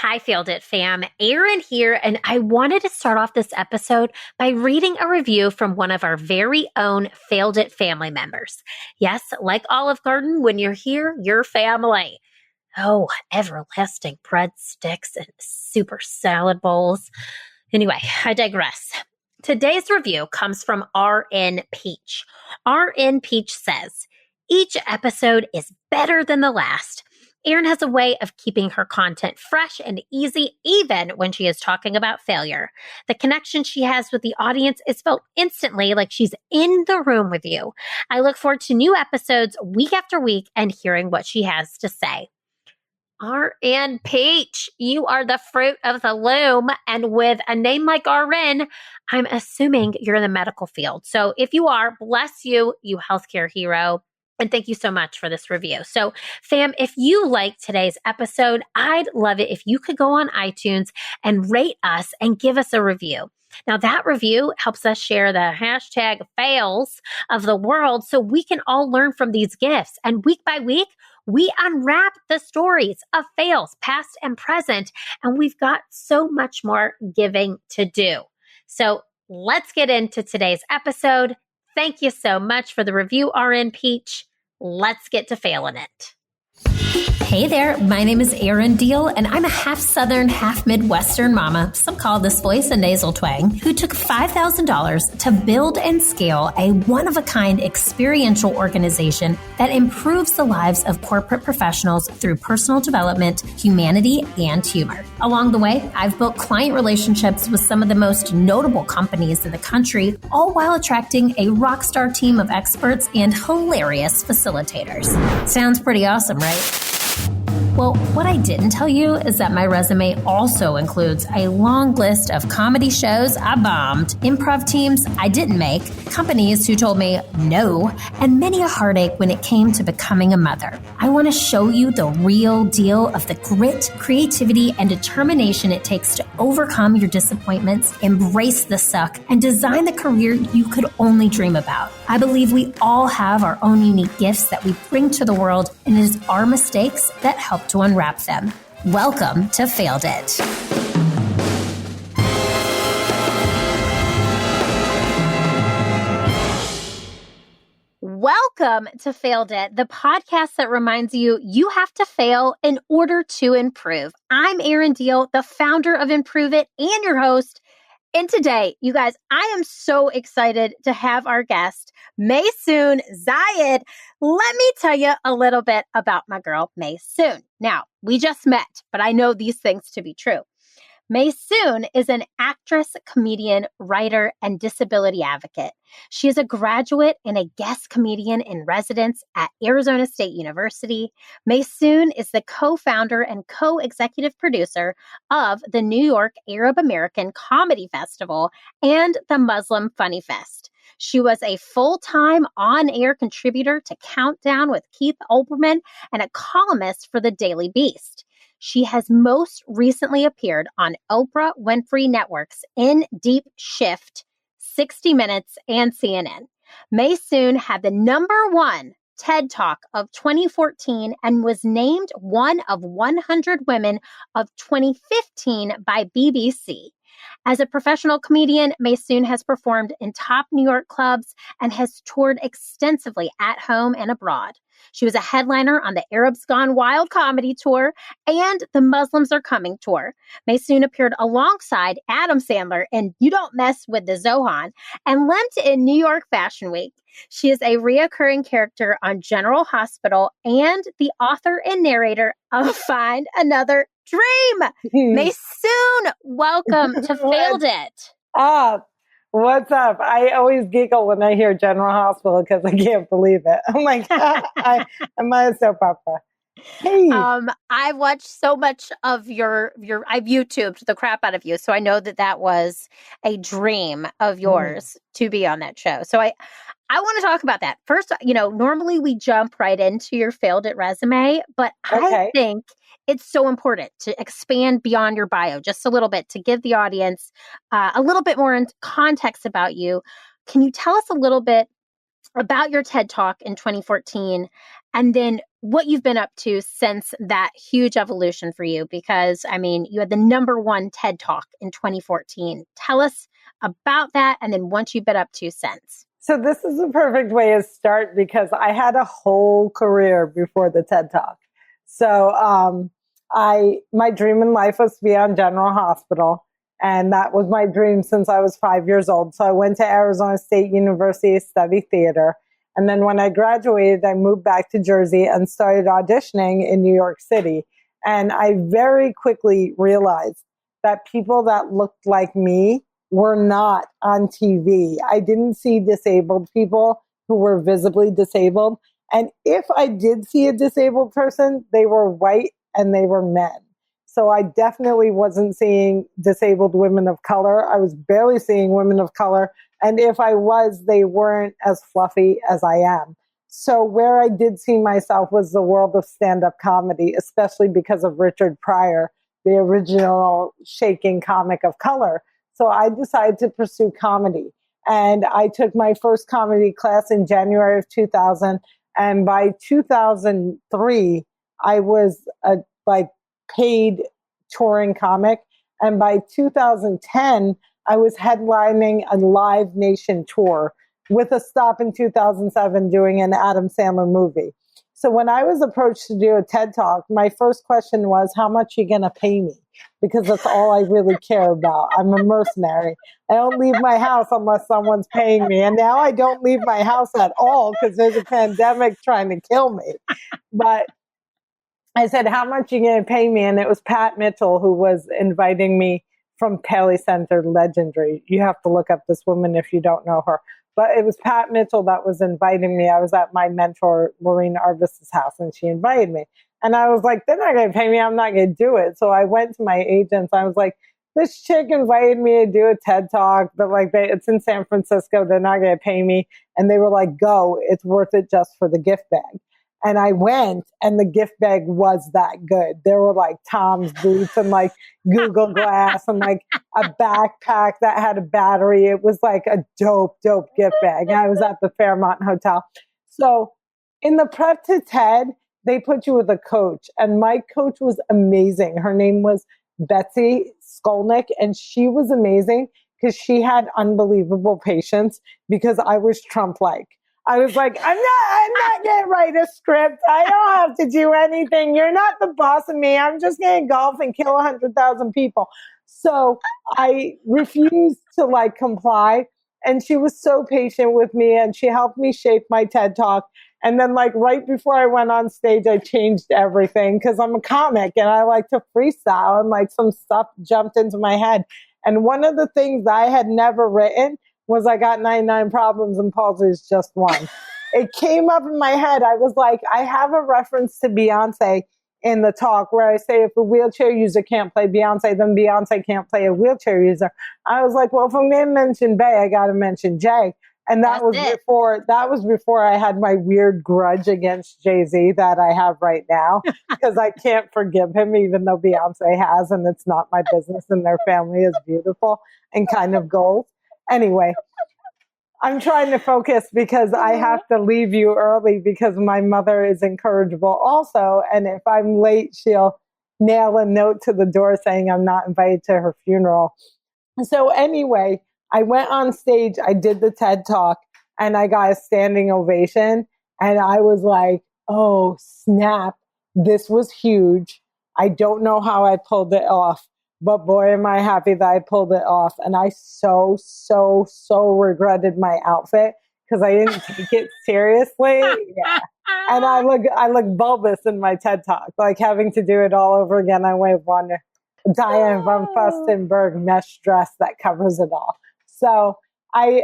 Hi, Failed It fam. Erin here, and I wanted to start off this episode by reading a review from one of our very own Failed It family members. Yes, like Olive Garden, when you're here, you're family. Oh, everlasting breadsticks and super salad bowls. Anyway, I digress. Today's review comes from RN Peach. RN Peach says, each episode is better than the last. Erin has a way of keeping her content fresh and easy, even when she is talking about failure. The connection she has with the audience is felt instantly, like she's in the room with you. I look forward to new episodes week after week and hearing what she has to say. RN Peach, you are the fruit of the loom. And with a name like RN, I'm assuming you're in the medical field. So if you are, bless you, you healthcare hero. And thank you so much for this review. So, fam, if you like today's episode, I'd love it if you could go on iTunes and rate us and give us a review. Now, that review helps us share the hashtag fails of the world so we can all learn from these gifts. And week by week, we unwrap the stories of fails, past and present, and we've got so much more giving to do. So let's get into today's episode. Thank you so much for the review, RN Peach. Let's get to failing it. Hey there, my name is Erin Diehl, and I'm a half Southern, half Midwestern mama, some call this voice a nasal twang, who took $5,000 to build and scale a one-of-a-kind experiential organization that improves the lives of corporate professionals through personal development, humanity, and humor. Along the way, I've built client relationships with some of the most notable companies in the country, all while attracting a rock star team of experts and hilarious facilitators. Sounds pretty awesome, right? Well, what I didn't tell you is that my resume also includes a long list of comedy shows I bombed, improv teams I didn't make, companies who told me no, and many a heartache when it came to becoming a mother. I want to show you the real deal of the grit, creativity, and determination it takes to overcome your disappointments, embrace the suck, and design the career you could only dream about. I believe we all have our own unique gifts that we bring to the world, and it is our mistakes that help to unwrap them. Welcome to Failed It. Welcome to Failed It, the podcast that reminds you you have to fail in order to improve. I'm Erin Diehl, the founder of Improve It and your host. And today, you guys, I am so excited to have our guest, Maysoon Zayid. Let me tell you a little bit about my girl, Maysoon. Now, we just met, but I know these things to be true. Maysoon is an actress, comedian, writer, and disability advocate. She is a graduate and a guest comedian in residence at Arizona State University. Maysoon is the co-founder and co-executive producer of the New York Arab American Comedy Festival and the Muslim Funny Fest. She was a full-time on-air contributor to Countdown with Keith Olbermann and a columnist for the Daily Beast. She has most recently appeared on Oprah Winfrey Network's In Deep Shift, 60 Minutes, and CNN. Maysoon had the #1 TED Talk of 2014 and was named one of 100 women of 2015 by BBC. As a professional comedian, Maysoon has performed in top New York clubs and has toured extensively at home and abroad. She was a headliner on the Arabs Gone Wild comedy tour and the Muslims Are Coming tour. Maysoon appeared alongside Adam Sandler in You Don't Mess with the Zohan and Lent in New York Fashion Week. She is a reoccurring character on General Hospital and the author and narrator of Find Another Dream. Maysoon, welcome to Failed It. What's up? I always giggle when I hear General Hospital because I can't believe it. I'm like, I'm a soap opera. Hey. I've watched so much of your I've YouTubed the crap out of you, so I know that was a dream of yours to be on that show. So I want to talk about that. First, normally we jump right into your Failed It resume, but I think it's so important to expand beyond your bio just a little bit to give the audience a little bit more context about you. Can you tell us a little bit about your TED Talk in 2014 and then what you've been up to since that huge evolution for you, because I mean, you had the #1 TED Talk in 2014. Tell us about that, and then what you've been up to since. So this is a perfect way to start because I had a whole career before the TED Talk. So my dream in life was to be on General Hospital. And that was my dream since I was 5 years old. So I went to Arizona State University to study theater. And then when I graduated, I moved back to Jersey and started auditioning in New York City. And I very quickly realized that people that looked like me were not on TV. I didn't see disabled people who were visibly disabled. And if I did see a disabled person, they were white and they were men. So I definitely wasn't seeing disabled women of color. I was barely seeing women of color. And if I was, they weren't as fluffy as I am. So where I did see myself was the world of stand-up comedy, especially because of Richard Pryor, the original shaking comic of color. So I decided to pursue comedy. And I took my first comedy class in January of 2000. And by 2003, I was a paid touring comic. And by 2010, I was headlining a Live Nation tour with a stop in 2007 doing an Adam Sandler movie. So when I was approached to do a TED Talk, my first question was, how much are you going to pay me? Because that's all I really care about. I'm a mercenary. I don't leave my house unless someone's paying me. And now I don't leave my house at all because there's a pandemic trying to kill me. But I said, how much are you going to pay me? And it was Pat Mitchell who was inviting me from Paley Center, legendary. You have to look up this woman if you don't know her. But it was Pat Mitchell that was inviting me. I was at my mentor, Lorena Arvis's house, and she invited me. And I was like, they're not going to pay me. I'm not going to do it. So I went to my agents. I was like, this chick invited me to do a TED Talk, but it's in San Francisco. They're not going to pay me. And they were like, go. It's worth it just for the gift bag. And I went, and the gift bag was that good. There were Tom's boots and Google Glass and a backpack that had a battery. It was a dope gift bag. And I was at the Fairmont Hotel. So in the prep to TED, they put you with a coach. And my coach was amazing. Her name was Betsy Skolnick, and she was amazing because she had unbelievable patience because I was Trump-like. I was like, I'm not going to write a script. I don't have to do anything. You're not the boss of me. I'm just going to golf and kill 100,000 people. So I refused to comply. And she was so patient with me, and she helped me shape my TED Talk. And then right before I went on stage, I changed everything because I'm a comic and I like to freestyle, and some stuff jumped into my head. And one of the things I had never written was I got 99 problems and palsy is just one. It came up in my head. I was like, I have a reference to Beyonce in the talk where I say if a wheelchair user can't play Beyonce, then Beyonce can't play a wheelchair user. I was like, well, if I'm going to mention Bey, I got to mention Jay. And that was before I had my weird grudge against Jay-Z that I have right now because I can't forgive him even though Beyonce has, and it's not my business, and their family is beautiful and kind of gold. Anyway, I'm trying to focus because I have to leave you early because my mother is incorrigible also. And if I'm late, she'll nail a note to the door saying I'm not invited to her funeral. So anyway, I went on stage, I did the TED Talk, and I got a standing ovation. And I was like, oh, snap. This was huge. I don't know how I pulled it off. But boy, am I happy that I pulled it off. And I so regretted my outfit because I didn't take it seriously. Yeah. And I look bulbous in my TED Talk, having to do it all over again. I would wonder, Diane von Furstenberg mesh dress that covers it all. So I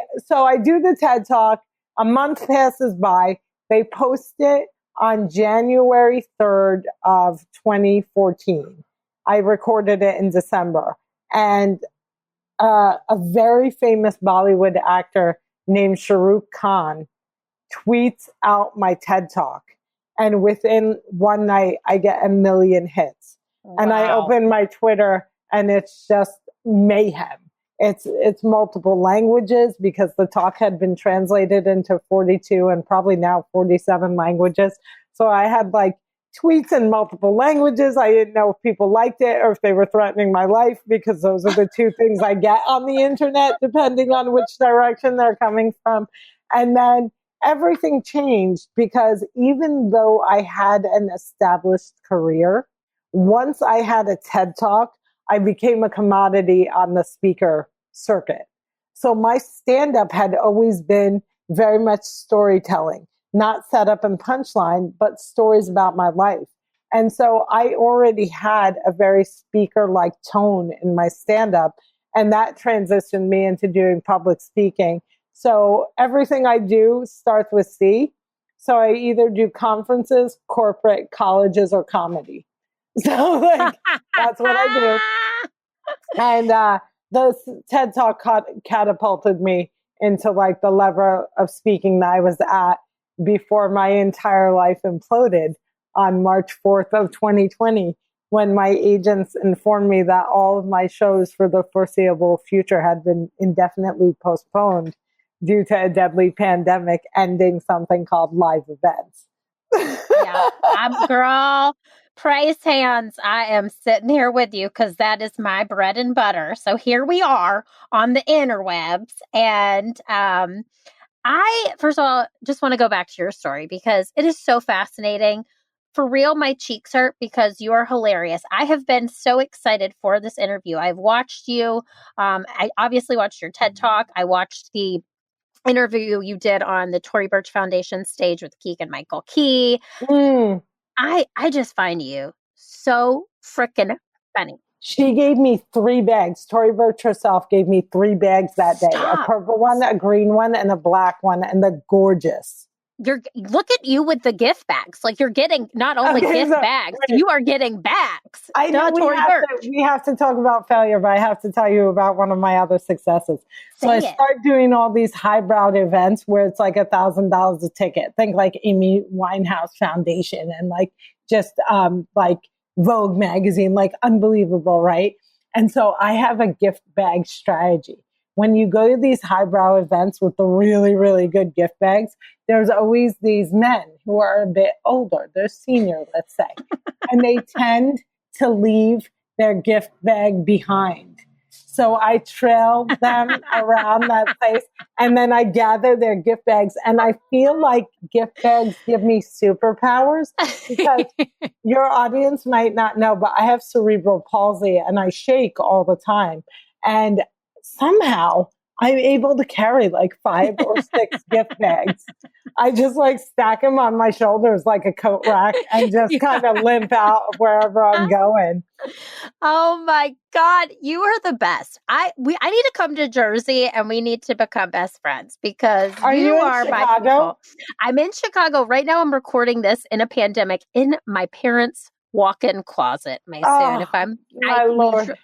do the TED Talk. A month passes by. They post it on January 3rd of 2014. I recorded it in December. And a very famous Bollywood actor named Shah Rukh Khan tweets out my TED Talk. And within one night, I get 1 million hits. Wow. And I open my Twitter, and it's just mayhem. It's multiple languages because the talk had been translated into 42 and probably now 47 languages. So I had like tweets in multiple languages. I didn't know if people liked it or if they were threatening my life, because those are the two things I get on the internet, depending on which direction they're coming from. And then everything changed, because even though I had an established career, once I had a TED Talk, I became a commodity on the speaker circuit. So my stand-up had always been very much storytelling, not setup and punchline, but stories about my life. And so I already had a very speaker-like tone in my stand-up, and that transitioned me into doing public speaking. So everything I do starts with C. So I either do conferences, corporate, colleges, or comedy. So like, that's what I do. And the TED Talk catapulted me into like the level of speaking that I was at before my entire life imploded on March 4th of 2020, when my agents informed me that all of my shows for the foreseeable future had been indefinitely postponed due to a deadly pandemic ending something called live events. Yeah, girl, praise hands. I am sitting here with you because that is my bread and butter. So here we are on the interwebs. And I, first of all, just want to go back to your story because it is so fascinating. For real, my cheeks hurt because you are hilarious. I have been so excited for this interview. I've watched you. I obviously watched your TED Talk. I watched the interview you did on the Tory Burch Foundation stage with Keegan Michael Key. I just find you so freaking funny. She gave me 3 bags. Tory Burch herself gave me 3 bags that day. A purple one, a green one, and a black one, and they're gorgeous. Look at you with the gift bags. Like you're getting not only gift bags, you are getting bags. I know we have to talk about failure, but I have to tell you about one of my other successes. So I start doing all these highbrow events where it's like $1,000 a ticket. Think like Amy Winehouse Foundation and like just like Vogue magazine, like unbelievable, right? And so I have a gift bag strategy. When you go to these highbrow events with the really, really good gift bags, there's always these men who are a bit older. They're senior, let's say, and they tend to leave their gift bag behind. So I trail them around that place, and then I gather their gift bags. And I feel like gift bags give me superpowers, because your audience might not know, but I have cerebral palsy and I shake all the time. And somehow I'm able to carry like 5 or 6 gift bags. I just like stack them on my shoulders like a coat rack and just kind of limp out wherever I'm going. Oh my God, you are the best. I need to come to Jersey and we need to become best friends, because you are my people. I'm in Chicago right now. I'm recording this in a pandemic in my parents' walk-in closet, Maysoon. Lord.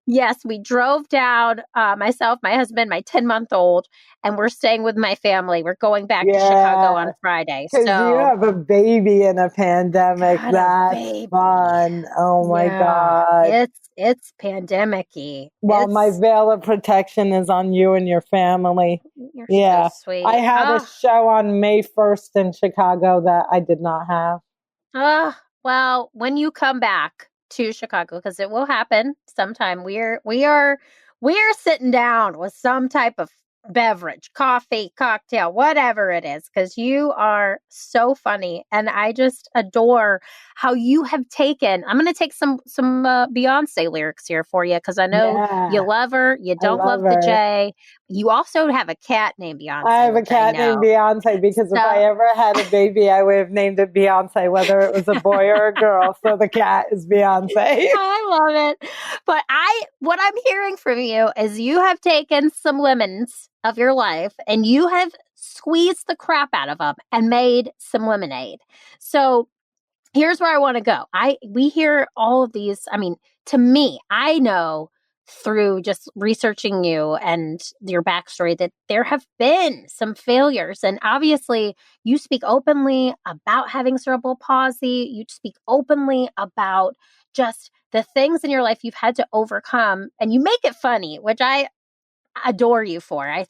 Yes, we drove down, myself, my husband, my 10-month-old, and we're staying with my family. We're going back to Chicago on Friday. Because you have a baby in a pandemic. That's fun. Oh my God. It's pandemic-y. Well, my veil of protection is on you and your family. You're so sweet. I had a show on May 1st in Chicago that I did not have. Well, when you come back to Chicago, because it will happen sometime, we are sitting down with some type of beverage, coffee, cocktail, whatever it is, because you are so funny, and I just adore how you have taken. I'm going to take some Beyonce lyrics here for you, because I know you love her. You don't love the J. You also have a cat named Beyonce. I have a cat named Beyonce, because if I ever had a baby, I would have named it Beyonce, whether it was a boy or a girl. So the cat is Beyonce. I love it. But what I'm hearing from you is you have taken some lemons of your life and you have squeezed the crap out of them and made some lemonade. So here's where I want to go. We hear all of these. I mean, to me, I know through just researching you and your backstory that there have been some failures. And obviously, you speak openly about having cerebral palsy. You speak openly about just the things in your life you've had to overcome. And you make it funny, which I adore you for. I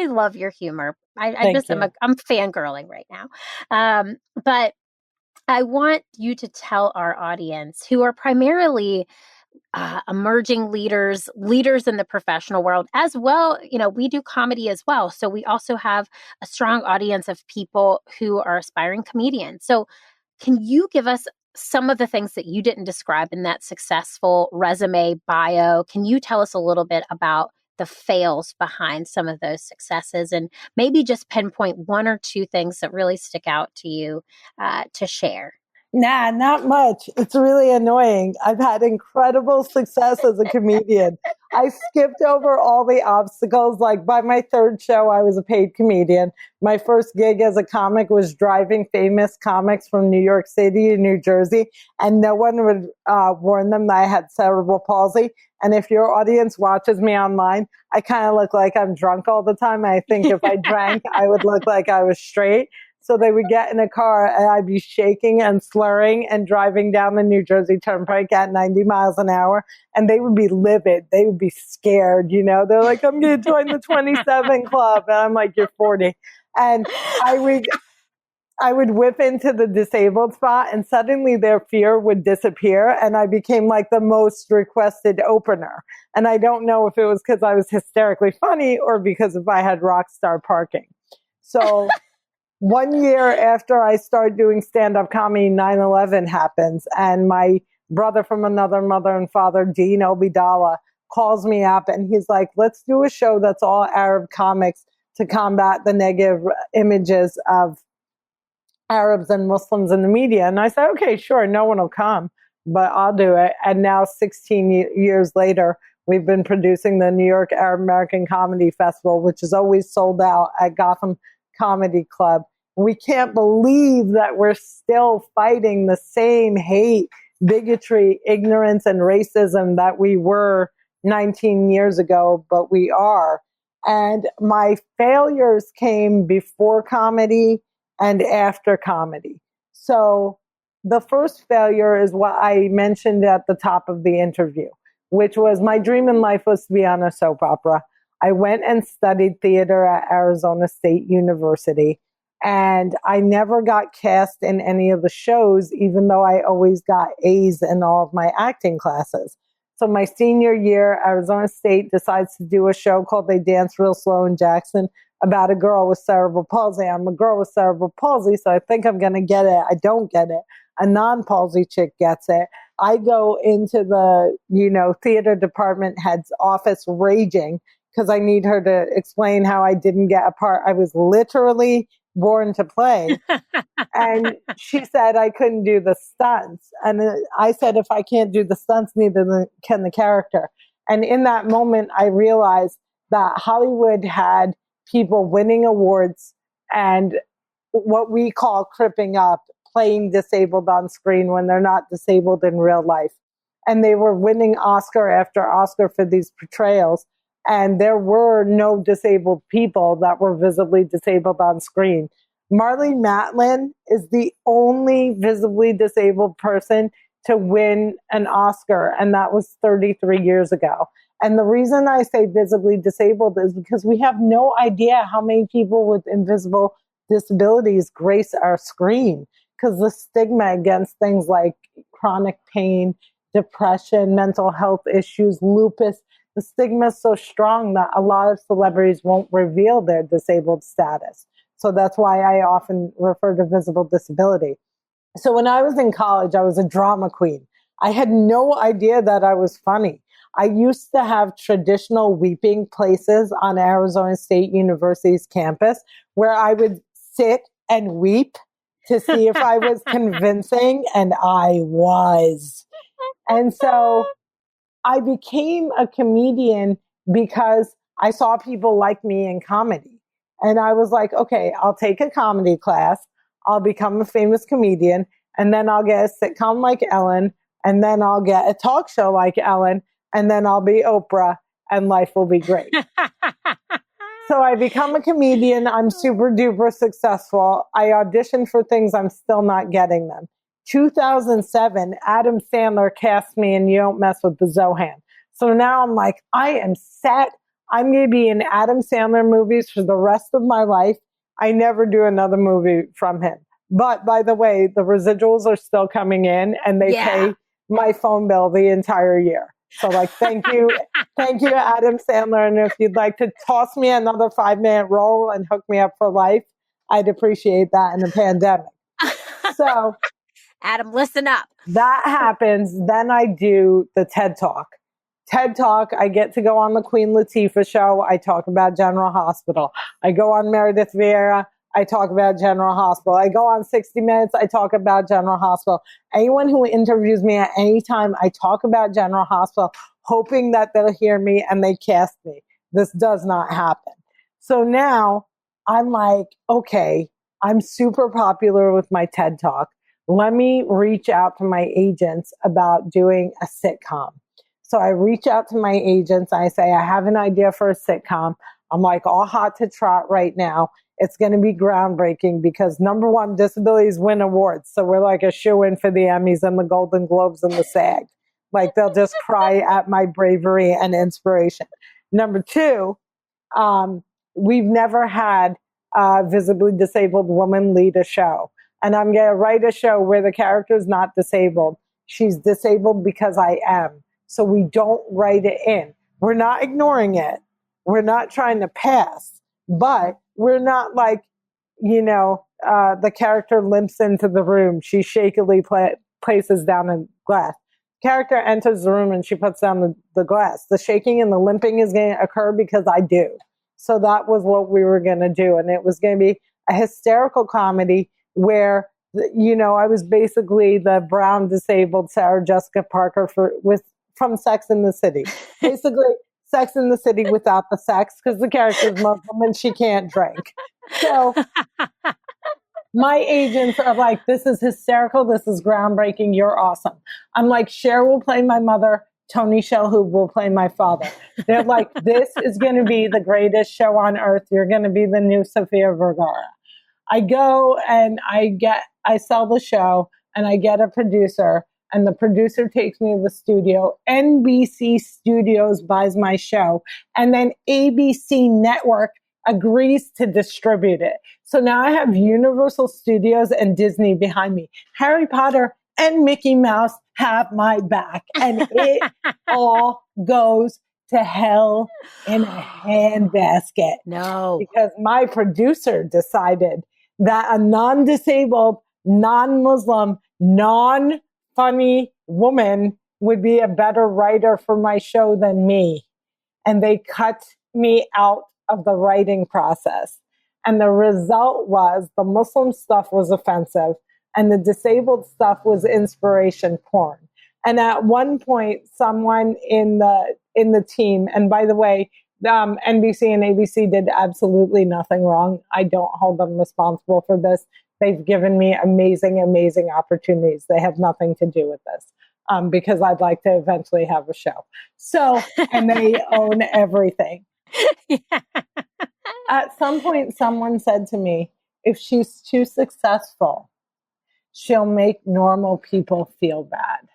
love your humor. I'm fangirling right now. But I want you to tell our audience, who are primarily emerging leaders in the professional world as well. We do comedy as well. So we also have a strong audience of people who are aspiring comedians. So can you give us some of the things that you didn't describe in that successful resume bio? Can you tell us a little bit about the fails behind some of those successes, and maybe just pinpoint one or two things that really stick out to you to share? Nah, not much. It's really annoying. I've had incredible success as a comedian. I skipped over all the obstacles. Like by my third show, I was a paid comedian. My first gig as a comic was driving famous comics from New York City to New Jersey, and no one would warn them that I had cerebral palsy. And if your audience watches me online, I kind of look like I'm drunk all the time. I think if I drank, I would look like I was straight. So they would get in a car and I'd be shaking and slurring and driving down the New Jersey Turnpike at 90 miles an hour. And they would be livid. They would be scared. They're like, I'm going to join the 27 club. And I'm like, you're 40. And I would whip into the disabled spot and suddenly their fear would disappear. And I became like the most requested opener. And I don't know if it was because I was hysterically funny or because if I had rock star parking. So 1 year after I started doing stand-up comedy, 9/11 happens. And my brother from another mother and father, Dean Obidala, calls me up and he's like, let's do a show that's all Arab comics to combat the negative images of Arabs and Muslims in the media. And I said, okay, sure, no one will come, but I'll do it. And now 16 years later, we've been producing the New York Arab American Comedy Festival, which is always sold out at Gotham Comedy Club. We can't believe that we're still fighting the same hate, bigotry, ignorance, and racism that we were 19 years ago, but we are. And my failures came before comedy and after comedy. So the first failure is what I mentioned at the top of the interview, which was my dream in life was to be on a soap opera. I went and studied theater at Arizona State University, and I never got cast in any of the shows, even though I always got A's in all of my acting classes. So my senior year, Arizona State decides to do a show called They Dance Real Slow in Jackson about a girl with cerebral palsy. I'm a girl with cerebral palsy, so I think I'm going to get it. I don't get it. A non-palsy chick gets it. I go into the, theater department head's office raging because I need her to explain how I didn't get a part. I was literally born to play. And she said I couldn't do the stunts. And I said, if I can't do the stunts, neither can the character. And in that moment, I realized that Hollywood had people winning awards and what we call cripping up, playing disabled on screen when they're not disabled in real life. And they were winning Oscar after Oscar for these portrayals. And there were no disabled people that were visibly disabled on screen. Marlee Matlin is the only visibly disabled person to win an Oscar, and that was 33 years ago. And the reason I say visibly disabled is because we have no idea how many people with invisible disabilities grace our screen, because the stigma against things like chronic pain, depression, mental health issues, lupus, the stigma is so strong that a lot of celebrities won't reveal their disabled status. So that's why I often refer to visible disability. So when I was in college, I was a drama queen. I had no idea that I was funny. I used to have traditional weeping places on Arizona State University's campus where I would sit and weep to see if I was convincing, and I was. And so I became a comedian because I saw people like me in comedy. And I was like, okay, I'll take a comedy class. I'll become a famous comedian. And then I'll get a sitcom like Ellen. And then I'll get a talk show like Ellen. And then I'll be Oprah and life will be great. So I become a comedian. I'm super duper successful. I audition for things. I'm still not getting them. 2007, Adam Sandler cast me in You Don't Mess with the Zohan. So now I'm like, I am set. I'm going to be in Adam Sandler movies for the rest of my life. I never do another movie from him. But by the way, the residuals are still coming in and they pay my phone bill the entire year. So like, thank you, Adam Sandler. And if you'd like to toss me another 5-minute role and hook me up for life, I'd appreciate that in the pandemic. So Adam, listen up. That happens. Then I do the TED Talk. TED Talk, I get to go on the Queen Latifah show. I talk about General Hospital. I go on Meredith Vieira. I talk about General Hospital. I go on 60 Minutes. I talk about General Hospital. Anyone who interviews me at any time, I talk about General Hospital, hoping that they'll hear me and they cast me. This does not happen. So now I'm like, okay, I'm super popular with my TED Talk. Let me reach out to my agents about doing a sitcom. So I reach out to my agents. I say, I have an idea for a sitcom. I'm like all hot to trot right now. It's going to be groundbreaking because number one, disabilities win awards. So we're like a shoo-in for the Emmys and the Golden Globes and the SAG. Like they'll just cry at my bravery and inspiration. Number two, we've never had a visibly disabled woman lead a show. And I'm going to write a show where the character is not disabled. She's disabled because I am. So we don't write it in. We're not ignoring it. We're not trying to pass, but we're not like, the character limps into the room. She shakily places down a glass. Character enters the room and she puts down the glass. The shaking and the limping is going to occur because I do. So that was what we were going to do. And it was going to be a hysterical comedy where, I was basically the brown disabled Sarah Jessica Parker from Sex and the City. Basically, Sex in the City without the sex because the character is Muslim and she can't drink. So my agents are like, this is hysterical. This is groundbreaking. You're awesome. I'm like, Cher will play my mother. Tony Shalhoub will play my father. They're like, this is going to be the greatest show on earth. You're going to be the new Sofia Vergara. I go and I sell the show and I get a producer. And the producer takes me to the studio. NBC Studios buys my show. And then ABC Network agrees to distribute it. So now I have Universal Studios and Disney behind me. Harry Potter and Mickey Mouse have my back. And it all goes to hell in a handbasket. No. Because my producer decided that a non-disabled, non-Muslim, non-funny woman would be a better writer for my show than me. And they cut me out of the writing process. And the result was the Muslim stuff was offensive and the disabled stuff was inspiration porn. And at one point, someone in the team, and by the way, NBC and ABC did absolutely nothing wrong. I don't hold them responsible for this. They've given me amazing, amazing opportunities. They have nothing to do with this because I'd like to eventually have a show. So, and they own everything. Yeah. At some point, someone said to me, if she's too successful, she'll make normal people feel bad.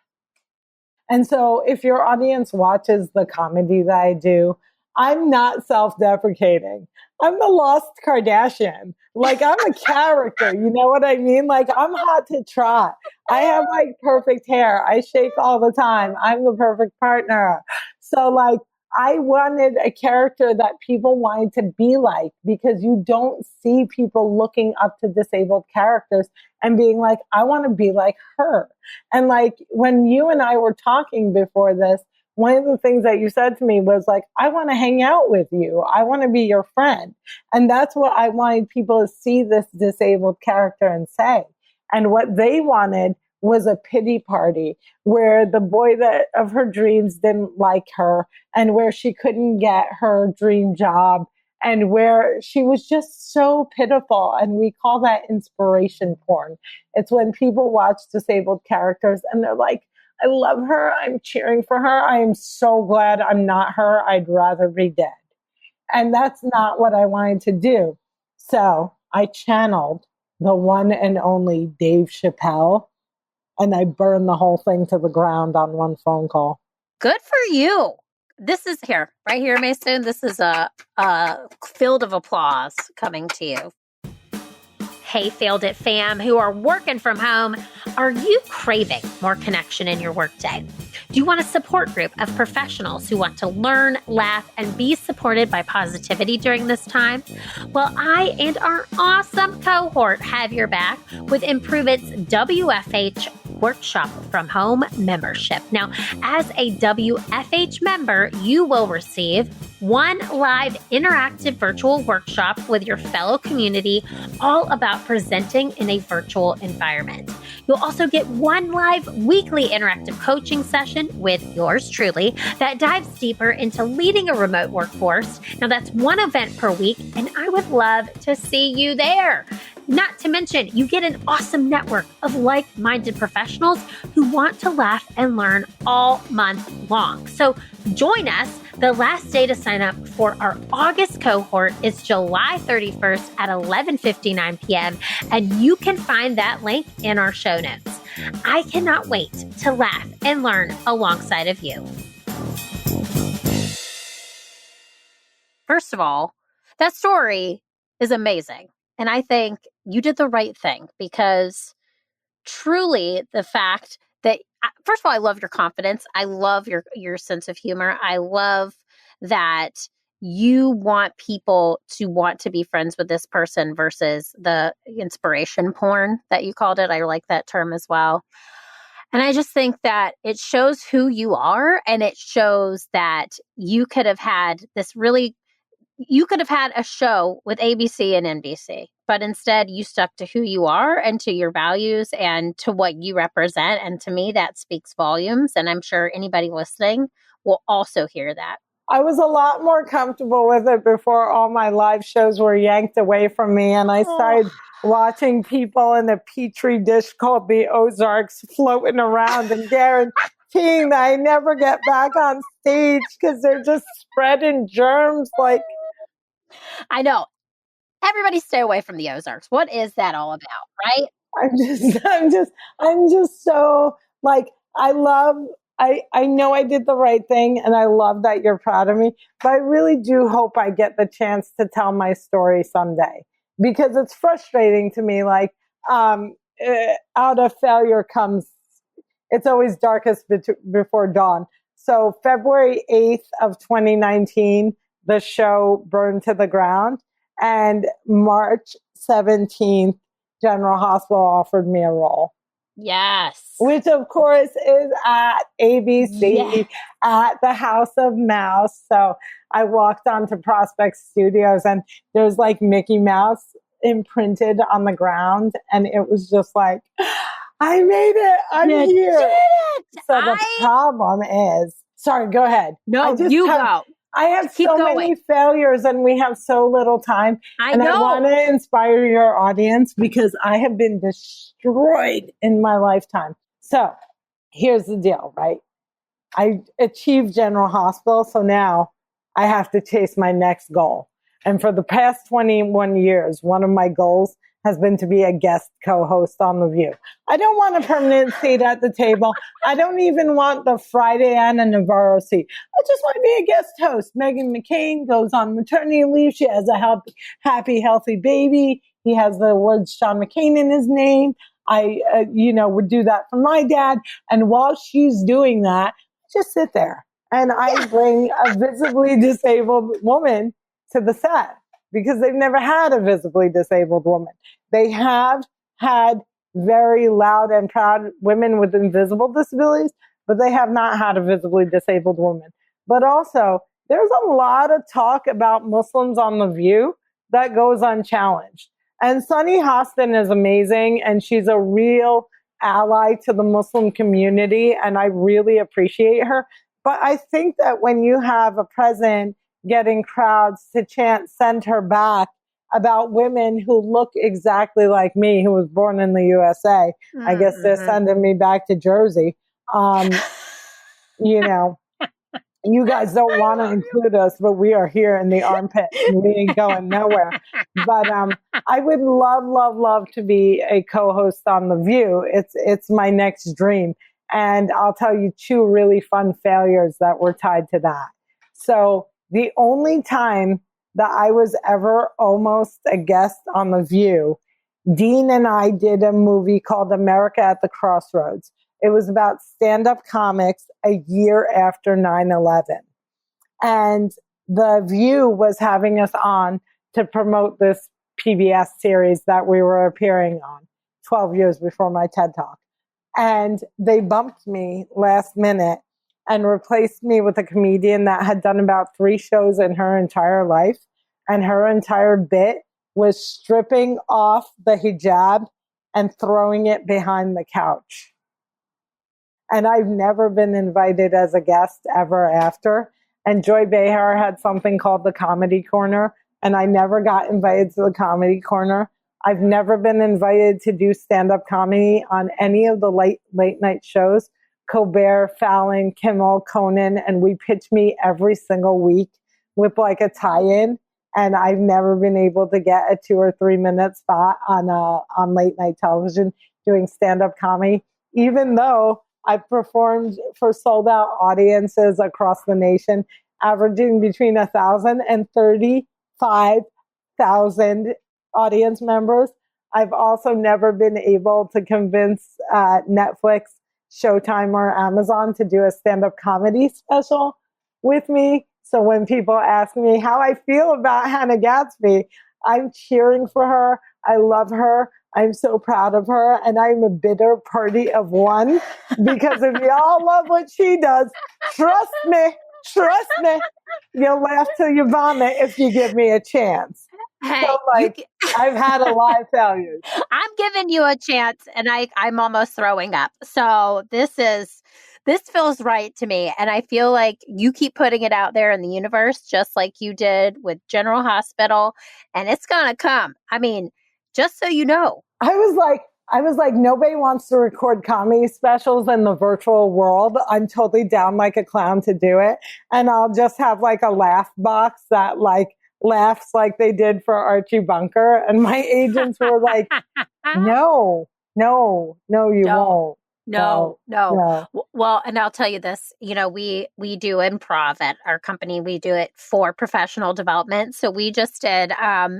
And so if your audience watches the comedy that I do, I'm not self-deprecating. I'm the Lost Kardashian. Like I'm a character. You know what I mean? Like I'm hot to trot. I have like perfect hair. I shake all the time. I'm the perfect partner. So like I wanted a character that people wanted to be like because you don't see people looking up to disabled characters and being like, I want to be like her. And like when you and I were talking before this, one of the things that you said to me was like, I want to hang out with you. I want to be your friend. And that's what I wanted people to see this disabled character and say. And what they wanted was a pity party where the boy of her dreams didn't like her and where she couldn't get her dream job and where she was just so pitiful. And we call that inspiration porn. It's when people watch disabled characters and they're like, I love her. I'm cheering for her. I am so glad I'm not her. I'd rather be dead. And that's not what I wanted to do. So I channeled the one and only Dave Chappelle and I burned the whole thing to the ground on one phone call. Good for you. This is here, right here, Maysoon. This is a field of applause coming to you. Hey, Failed It fam who are working from home, are you craving more connection in your workday? Do you want a support group of professionals who want to learn, laugh, and be supported by positivity during this time? Well, I and our awesome cohort have your back with Improve It's WFH Workshop from Home membership. Now, as a WFH member, you will receive one live interactive virtual workshop with your fellow community, all about presenting in a virtual environment. You'll also get one live weekly interactive coaching session with yours truly that dives deeper into leading a remote workforce. Now, that's one event per week, and I would love to see you there. Not to mention, you get an awesome network of like-minded professionals who want to laugh and learn all month long. So join us. The last day to sign up for our August cohort is July 31st at 11:59 p.m., and you can find that link in our show notes. I cannot wait to laugh and learn alongside of you. First of all, that story is amazing. And I think you did the right thing, because truly the fact that, first of all, I love your confidence. I love your sense of humor. I love that you want people to want to be friends with this person versus the inspiration porn that you called it. I like that term as well. And I just think that it shows who you are, and it shows that you could have had a show with ABC and NBC, but instead you stuck to who you are and to your values and to what you represent. And to me, that speaks volumes. And I'm sure anybody listening will also hear that. I was a lot more comfortable with it before all my live shows were yanked away from me, and I started watching people in a petri dish called the Ozarks floating around and guaranteeing that I never get back on stage because they're just spreading germs like. I know. Everybody stay away from the Ozarks. What is that all about, right? I'm just so like, I know I did the right thing, and I love that you're proud of me, but I really do hope I get the chance to tell my story someday, because it's frustrating to me. Like, out of failure comes, it's always darkest before dawn. So February 8th of 2019, the show burned to the ground. And March 17th, General Hospital offered me a role. Yes. Which, of course, is at ABC, at the House of Mouse. So I walked onto Prospect Studios, and there's like Mickey Mouse imprinted on the ground. And it was just like, I made it. I'm here. Did it. So the problem is, sorry, go ahead. No, you go. I have Keep so going. many failures, and we have so little time. I know. I want to inspire your audience, because I have been destroyed in my lifetime. So here's the deal, right? I achieved General Hospital, so now I have to chase my next goal. And for the past 21 years, one of my goals has been to be a guest co-host on The View. I don't want a permanent seat at the table. I don't even want the Friday Anna Navarro seat. I just want to be a guest host. Meghan McCain goes on maternity leave. She has a happy, healthy baby. He has the words Sean McCain in his name. I, would do that for my dad. And while she's doing that, I just sit there and I bring a visibly disabled woman to the set, because they've never had a visibly disabled woman. They have had very loud and proud women with invisible disabilities, but they have not had a visibly disabled woman. But also, there's a lot of talk about Muslims on The View that goes unchallenged. And Sunny Hostin is amazing, and she's a real ally to the Muslim community, and I really appreciate her. But I think that when you have a president getting crowds to chant "Send her back" about women who look exactly like me, who was born in the USA. I guess they're sending me back to Jersey. You guys don't want to include us, but we are here in the armpit and we ain't going nowhere. But I would love to be a co-host on The View. It's my next dream. And I'll tell you two really fun failures that were tied to that. So the only time that I was ever almost a guest on The View Dean and I did a movie called America at the Crossroads. It was about stand-up comics a year after 9/11. And The View was having us on to promote this PBS series that we were appearing on 12 years before my TED Talk. And they bumped me last minute and replaced me with a comedian that had done about 3 shows in her entire life. And her entire bit was stripping off the hijab and throwing it behind the couch. And I've never been invited as a guest ever after. And Joy Behar had something called the Comedy Corner, and I never got invited to the Comedy Corner. I've never been invited to do stand-up comedy on any of the late night shows. Colbert, Fallon, Kimmel, Conan, and we pitch me every single week with like a tie-in. And I've never been able to get a 2 or 3 minute spot on late night television doing stand-up comedy, even though I've performed for sold out audiences across the nation, averaging between 1,000 and 35,000 audience members. I've also never been able to convince Netflix, Showtime, or Amazon to do a stand-up comedy special with me. So when people ask me how I feel about Hannah Gadsby, I'm cheering for her. I love her. I'm so proud of her. And I'm a bitter party of one, because if y'all love what she does, trust me, you'll laugh till you vomit if you give me a chance. Hey, so I've had a lot of failures. I'm giving you a chance, and I'm almost throwing up. So this feels right to me. And I feel like you keep putting it out there in the universe, just like you did with General Hospital, and it's going to come. I mean, just so you know. I was like, nobody wants to record comedy specials in the virtual world. I'm totally down like a clown to do it. And I'll just have like a laugh box that like laughs like they did for Archie Bunker. And my agents were like, no, you won't. No. Well, and I'll tell you this, we do improv at our company. We do it for professional development. So we just did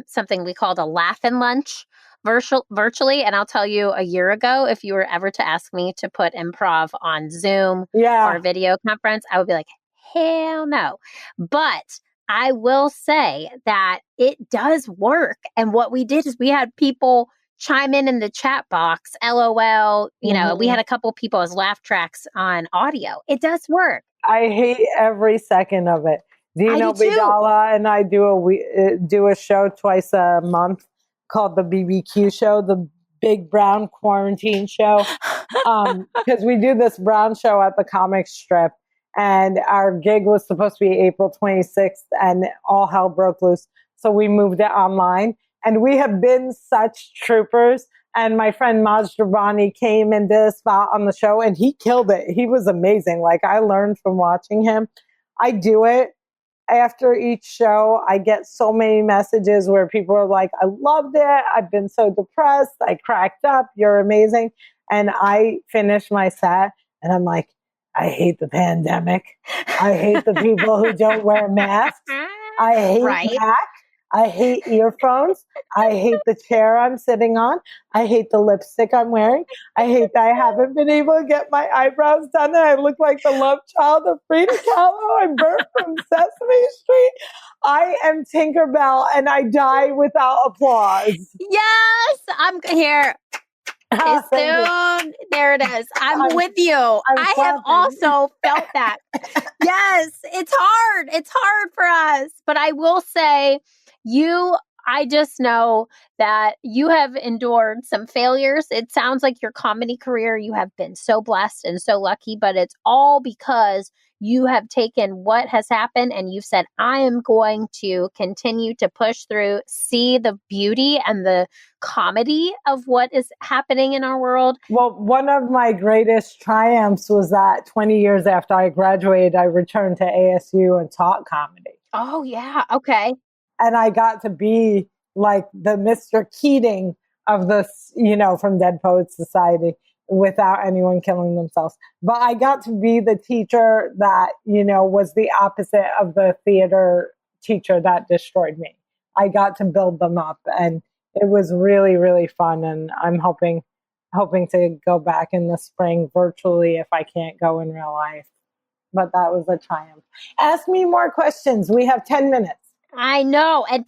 something we called a laugh and lunch virtually. And I'll tell you, a year ago, if you were ever to ask me to put improv on Zoom or a video conference, I would be like, hell no. But I will say that it does work. And what we did is we had people chime in the chat box, LOL, we had a couple people as laugh tracks on audio. It does work. I hate every second of it. Dino Bidala and I do a show twice a month called the BBQ show, the Big Brown Quarantine Show. Because we do this brown show at the comic strip, and our gig was supposed to be April 26th, and all hell broke loose. So we moved it online. And we have been such troopers. And my friend Maj Drabani came and did a spot on the show, and he killed it. He was amazing. Like, I learned from watching him. I do it after each show. I get so many messages where people are like, I loved it. I've been so depressed. I cracked up. You're amazing. And I finish my set and I'm like, I hate the pandemic. I hate the people who don't wear masks. I hate Mac. I hate earphones. I hate the chair I'm sitting on. I hate the lipstick I'm wearing. I hate that I haven't been able to get my eyebrows done and I look like the love child of Frida Kahlo. I'm burnt from Sesame Street. I am Tinkerbell and I die without applause. Yes, I'm here. Soon. There it is. I'm with you. I have also felt that. Yes, it's hard. It's hard for us. But I will say, I just know that you have endured some failures. It sounds like your comedy career, you have been so blessed and so lucky, but it's all because you have taken what has happened and you've said, I am going to continue to push through, see the beauty and the comedy of what is happening in our world. Well, one of my greatest triumphs was that 20 years after I graduated, I returned to ASU and taught comedy. Oh, yeah. Okay. And I got to be like the Mr. Keating of this, from Dead Poets Society without anyone killing themselves. But I got to be the teacher that, was the opposite of the theater teacher that destroyed me. I got to build them up and it was really, really fun. And I'm hoping to go back in the spring virtually if I can't go in real life. But that was a triumph. Ask me more questions. We have 10 minutes. I know. And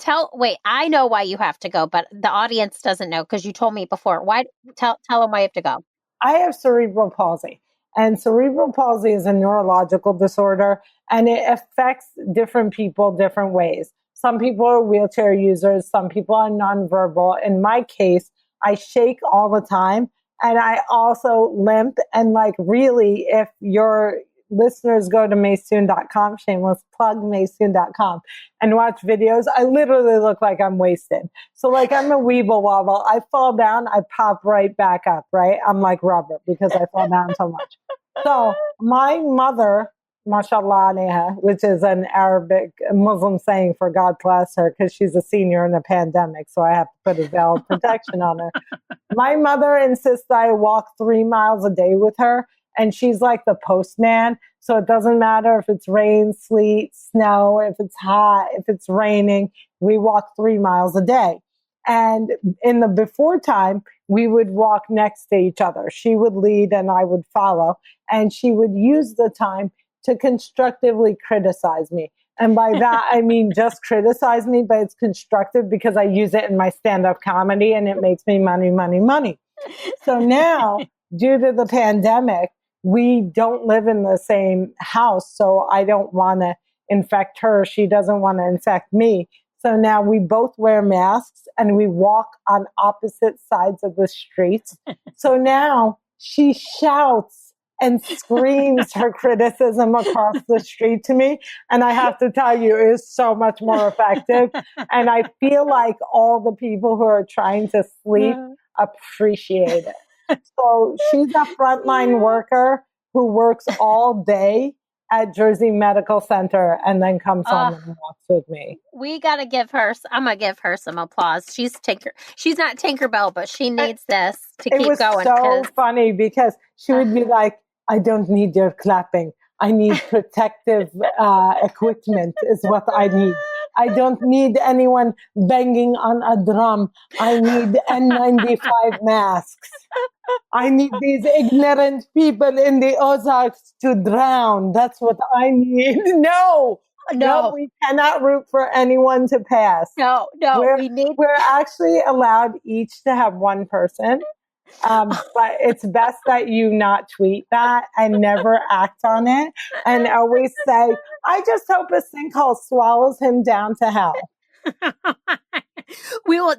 I know why you have to go, but the audience doesn't know because you told me before. Why? Tell them why you have to go. I have cerebral palsy, and cerebral palsy is a neurological disorder, and it affects different people different ways. Some people are wheelchair users. Some people are nonverbal. In my case, I shake all the time, and I also limp. And like, really, if your listeners go to Maysoon.com, shameless plug, Maysoon.com, and watch videos, I literally look like I'm wasted. So like, I'm a weeble wobble. I fall down, I pop right back up, right? I'm like rubber because I fall down so much. So my mother, mashallah alayha, which is an Arabic Muslim saying for God bless her, because she's a senior in a pandemic, so I have to put a veil of protection on her. My mother insists I walk 3 miles a day with her, and she's like the postman. So it doesn't matter if it's rain, sleet, snow, if it's hot, if it's raining, we walk 3 miles a day. And in the before time, we would walk next to each other. She would lead and I would follow. And she would use the time to constructively criticize me. And by that, I mean just criticize me, but it's constructive because I use it in my stand-up comedy and it makes me money, money, money. So now, due to the pandemic, we don't live in the same house. So I don't want to infect her. She doesn't want to infect me. So now we both wear masks and we walk on opposite sides of the streets. So now she shouts and screams her criticism across the street to me. And I have to tell you, it is so much more effective. And I feel like all the people who are trying to sleep appreciate it. So she's a frontline worker who works all day at Jersey Medical Center and then comes home and walks with me. I'm going to give her some applause. She's not Tinkerbell, but she needs this to keep going. It was so funny because she would be like, I don't need your clapping. I need protective equipment is what I need. I don't need anyone banging on a drum. I need N95 masks. I need these ignorant people in the Ozarks to drown. That's what I need. No, we cannot root for anyone to pass. No, we're actually allowed each to have one person. But it's best that you not tweet that and never act on it and always say, I just hope a sinkhole swallows him down to hell.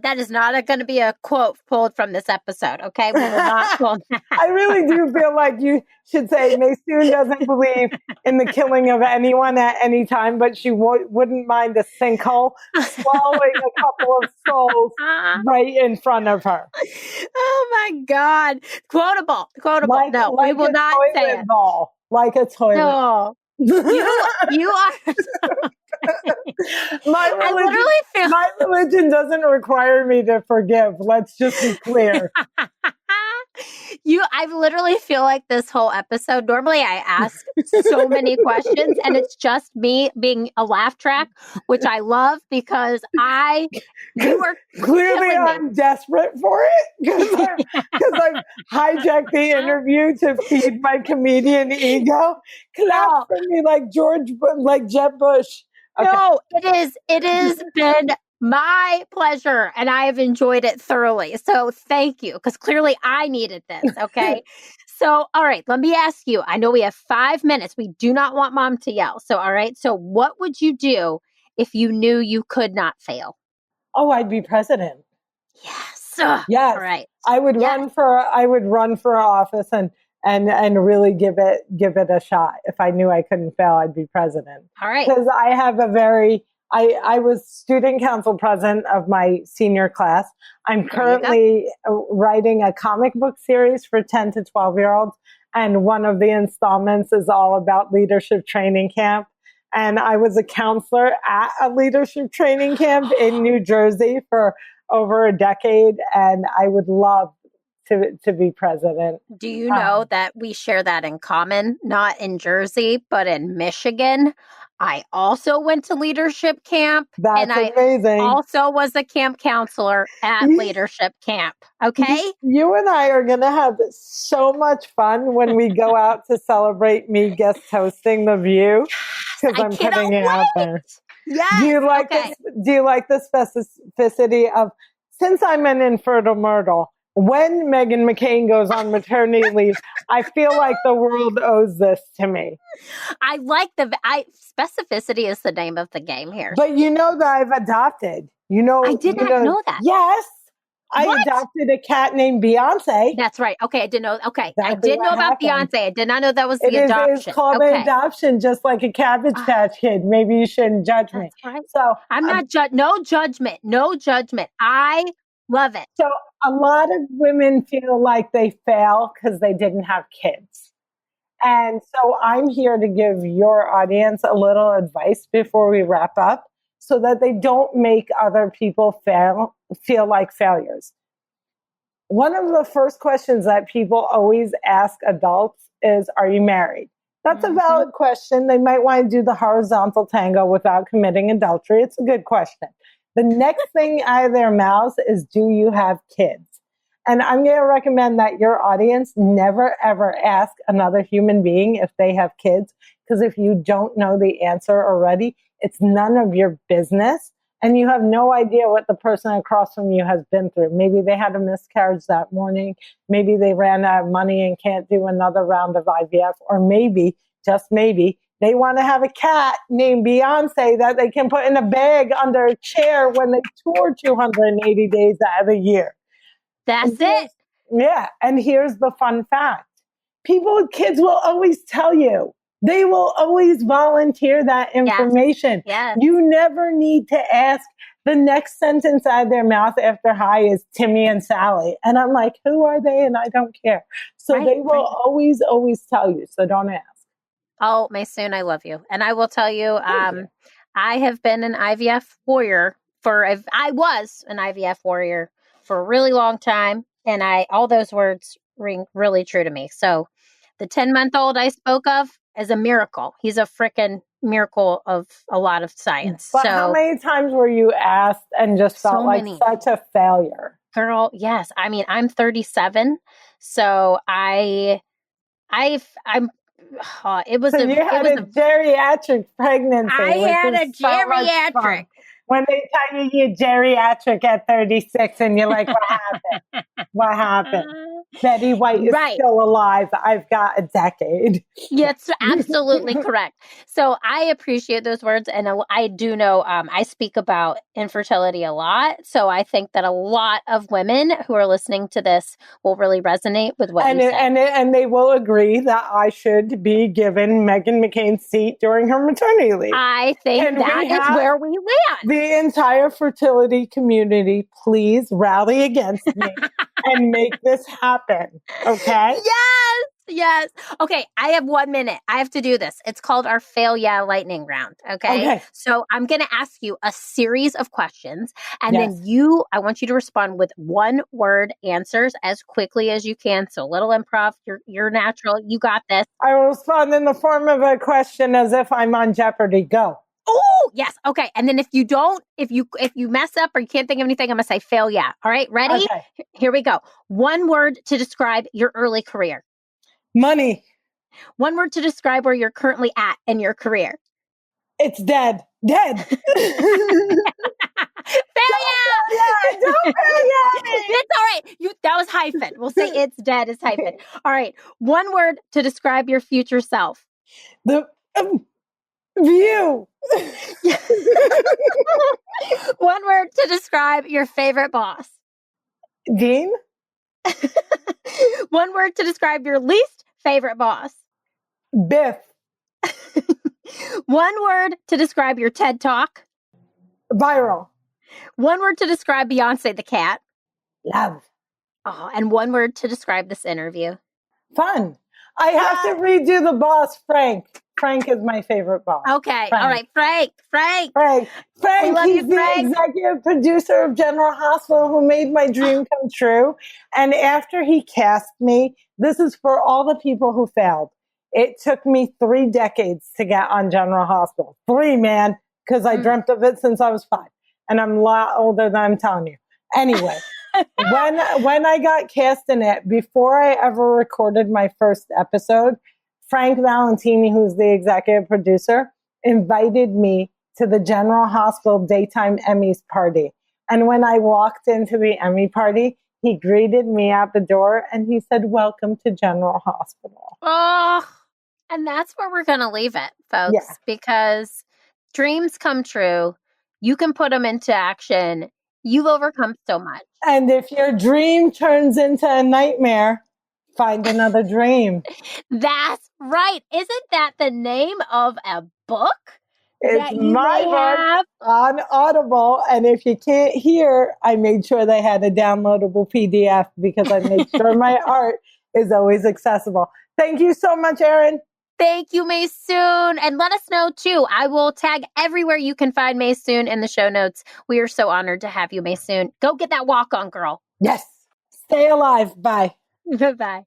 That is not going to be a quote pulled from this episode. Okay. We will not pull that. I really do feel like you should say Maysoon doesn't believe in the killing of anyone at any time, but she wouldn't mind a sinkhole swallowing a couple of souls right in front of her. Oh my God. Quotable. We will not say it. Ball, like a toilet. No. You are. My religion doesn't require me to forgive. Let's just be clear. I literally feel like this whole episode, normally I ask so many questions and it's just me being a laugh track, which I love because you are clearly I'm desperate for it because I've hijacked the interview to feed my comedian ego. Clap for me like Jeb Bush. Okay. No, it has been my pleasure and I have enjoyed it thoroughly. So thank you, because clearly I needed this. Okay. So, all right, let me ask you. I know we have 5 minutes. We do not want mom to yell. So, all right. So what would you do if you knew you could not fail? Oh, I'd be president. Yes. Yes. All right. I would run for office and really give it a shot. If I knew I couldn't fail, I'd be president. All right. Because I have I was student council president of my senior class. I'm currently writing a comic book series for 10 to 12-year-olds. And one of the installments is all about leadership training camp. And I was a counselor at a leadership training camp in New Jersey for over a decade. And I would love to be president. Do you know that we share that in common? Not in Jersey, but in Michigan. I also went to leadership camp. That's and I amazing. also was a camp counselor at leadership camp. Okay. You and I are going to have so much fun when we go out to celebrate me guest hosting The View, because I'm putting it out there. Yes. Do you like this? Do you like the specificity of, since I'm an infertile Myrtle, when Meghan McCain goes on maternity leave, I feel like the world owes this to me. I like specificity is the name of the game here. But you know that I've adopted. I did not know that. Yes. I adopted a cat named Beyonce. That's right. Okay, I didn't know. Okay, I did know about Beyonce. I did not know that was the adoption. It's called an adoption, just like a Cabbage Patch Kid. Maybe you shouldn't judge me. Right. So I'm not no judgment. No judgment. I love it. So a lot of women feel like they fail because they didn't have kids. And so I'm here to give your audience a little advice before we wrap up, so that they don't make other people feel like failures. One of the first questions that people always ask adults is, are you married? That's a valid question. They might want to do the horizontal tango without committing adultery. It's a good question. The next thing out of their mouths is, do you have kids? And I'm going to recommend that your audience never, ever ask another human being if they have kids, because if you don't know the answer already, it's none of your business. And you have no idea what the person across from you has been through. Maybe they had a miscarriage that morning. Maybe they ran out of money and can't do another round of IVF. Or maybe, just maybe, they want to have a cat named Beyonce that they can put in a bag under a chair when they tour 280 days out of the year. That's it. Yeah. And here's the fun fact. People with kids will always tell you. They will always volunteer that information. Yes. You never need to ask. The next sentence out of their mouth after hi is Timmy and Sally. And I'm like, who are they? And I don't care. So they will always tell you. So don't ask. Oh, Maysoon, I love you. And I will tell you, I have been an IVF warrior I was an IVF warrior for a really long time. And all those words ring really true to me. So the 10-month-old I spoke of is a miracle. He's a freaking miracle of a lot of science. But how many times were you asked and just felt like such a failure? Girl, yes. I mean, I'm 37. So it was a geriatric pregnancy. I had a geriatric. When they tell you you're geriatric at 36 and you're like, what happened? What happened? Betty White is still alive. I've got a decade. Yes, absolutely correct. So I appreciate those words. And I do know I speak about infertility a lot. So I think that a lot of women who are listening to this will really resonate with what you said. And they will agree that I should be given Meghan McCain's seat during her maternity leave. I think that is where we land. The entire fertility community, please rally against me and make this happen. Okay? Yes. Okay, I have 1 minute. I have to do this. It's called our Fail Yeah Lightning Round. Okay. So I'm going to ask you a series of questions, and then I want you to respond with 1-word answers as quickly as you can. So a little improv. You're natural. You got this. I will respond in the form of a question as if I'm on Jeopardy. Go. Oh, yes. Okay. And then if you mess up or you can't think of anything, I'm going to say fail yeah. All right. Ready? Okay. Here we go. 1 word to describe your early career. Money. 1 word to describe where you're currently at in your career. It's dead. Dead. Fail yeah. Don't fail yeah. It's all right. That was hyphen. We'll say it's dead is hyphen. All right. 1 word to describe your future self. The view. 1 word to describe your favorite boss. Dean. 1 word to describe your least favorite boss. Biff. 1 word to describe your TED Talk. Viral. 1 word to describe Beyonce the cat. Love. Oh, and 1 word to describe this interview. Fun. I have to redo the boss, Frank. Frank is my favorite boss. Okay. Frank. All right. Frank. We love you, he's the executive producer of General Hospital who made my dream come true. And after he cast me, this is for all the people who failed. It took me 3 decades to get on General Hospital. 3, man, because I dreamt of it since I was 5. And I'm a lot older than I'm telling you. Anyway, when I got cast in it, before I ever recorded my first episode, Frank Valentini, who's the executive producer, invited me to the General Hospital Daytime Emmys party. And when I walked into the Emmy party, he greeted me at the door and he said, "Welcome to General Hospital." Oh, and that's where we're going to leave it, folks, because dreams come true. You can put them into action. You've overcome so much. And if your dream turns into a nightmare, find another dream. That's right. Isn't that the name of a book? It's my book on Audible. And if you can't hear, I made sure they had a downloadable PDF because I made sure my art is always accessible. Thank you so much, Erin. Thank you, Maysoon. And let us know, too. I will tag everywhere you can find Maysoon in the show notes. We are so honored to have you, Maysoon. Go get that walk on, girl. Yes. Stay alive. Bye. Bye-bye.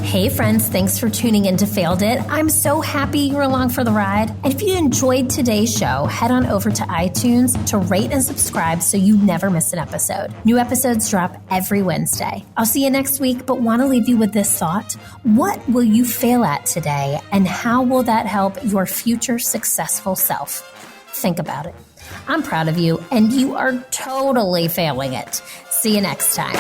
Hey friends, thanks for tuning in to Failed It. I'm so happy you're along for the ride. And if you enjoyed today's show, head on over to iTunes to rate and subscribe so you never miss an episode. New episodes drop every Wednesday. I'll see you next week, but want to leave you with this thought. What will you fail at today, and how will that help your future successful self? Think about it. I'm proud of you, and you are totally failing it. See you next time.